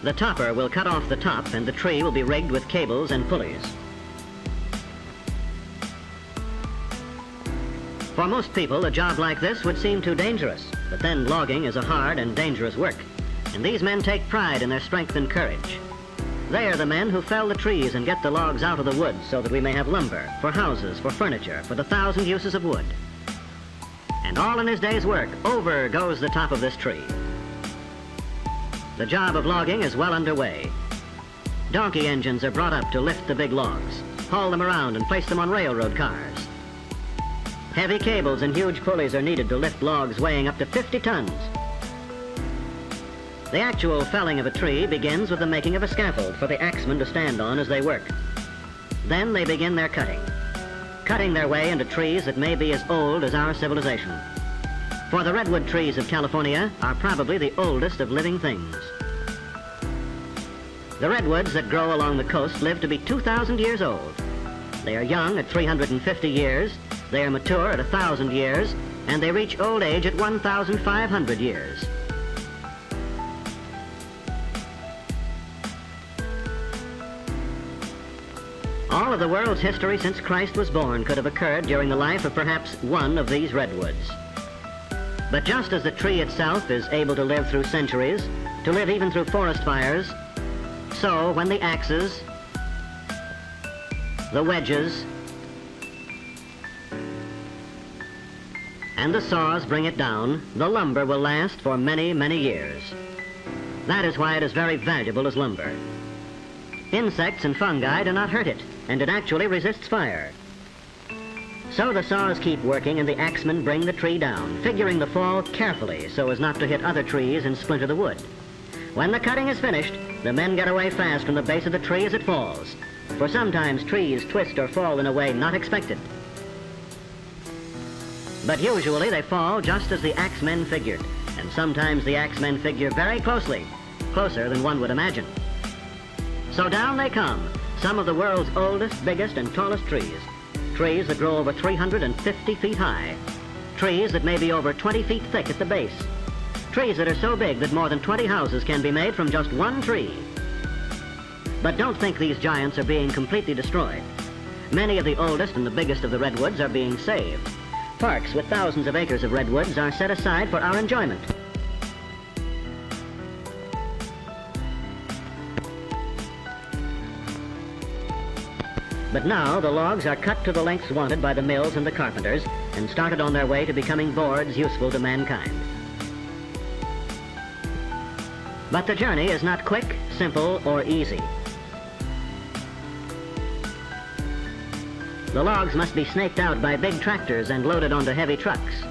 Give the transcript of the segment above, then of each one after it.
The topper will cut off the top and the tree will be rigged with cables and pulleys. For most people, a job like this would seem too dangerous, but then logging is a hard and dangerous work, and these men take pride in their strength and courage. They are the men who fell the trees and get the logs out of the woods so that we may have lumber, for houses, for furniture, for the 1,000 uses of wood. And all in his day's work, over goes the top of this tree. The job of logging is well underway. Donkey engines are brought up to lift the big logs, haul them around and place them on railroad cars. Heavy cables and huge pulleys are needed to lift logs weighing up to 50 tons. The actual felling of a tree begins with the making of a scaffold for the axemen to stand on as they work. Then they begin their cutting their way into trees that may be as old as our civilization. For the redwood trees of California are probably the oldest of living things. The redwoods that grow along the coast live to be 2,000 years old. They are young at 350 years, they are mature at 1,000 years, and they reach old age at 1,500 years. All of the world's history since Christ was born could have occurred during the life of perhaps one of these redwoods. But just as the tree itself is able to live through centuries, to live even through forest fires, so when the axes, the wedges, and the saws bring it down, the lumber will last for many, many years. That is why it is very valuable as lumber. Insects and fungi do not hurt it, and it actually resists fire. So the saws keep working and the axemen bring the tree down, figuring the fall carefully so as not to hit other trees and splinter the wood. When the cutting is finished, the men get away fast from the base of the tree as it falls, for sometimes trees twist or fall in a way not expected. But usually they fall just as the axemen figured, and sometimes the axemen figure very closely, closer than one would imagine. So down they come, some of the world's oldest, biggest, and tallest trees. Trees that grow over 350 feet high. Trees that may be over 20 feet thick at the base. Trees that are so big that more than 20 houses can be made from just one tree. But don't think these giants are being completely destroyed. Many of the oldest and the biggest of the redwoods are being saved. Parks with thousands of acres of redwoods are set aside for our enjoyment. But now the logs are cut to the lengths wanted by the mills and the carpenters and started on their way to becoming boards useful to mankind. But the journey is not quick, simple, or easy. The logs must be snaked out by big tractors and loaded onto heavy trucks,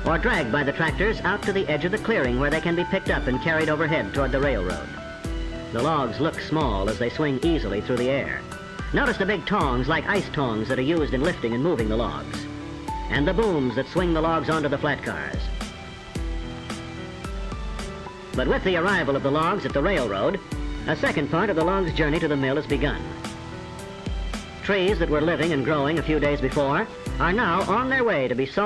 or dragged by the tractors out to the edge of the clearing where they can be picked up and carried overhead toward the railroad. The logs look small as they swing easily through the air. Notice the big tongs like ice tongs that are used in lifting and moving the logs, and the booms that swing the logs onto the flat cars. But with the arrival of the logs at the railroad, a second part of the log's journey to the mill has begun. Trees that were living and growing a few days before are now on their way to be sawed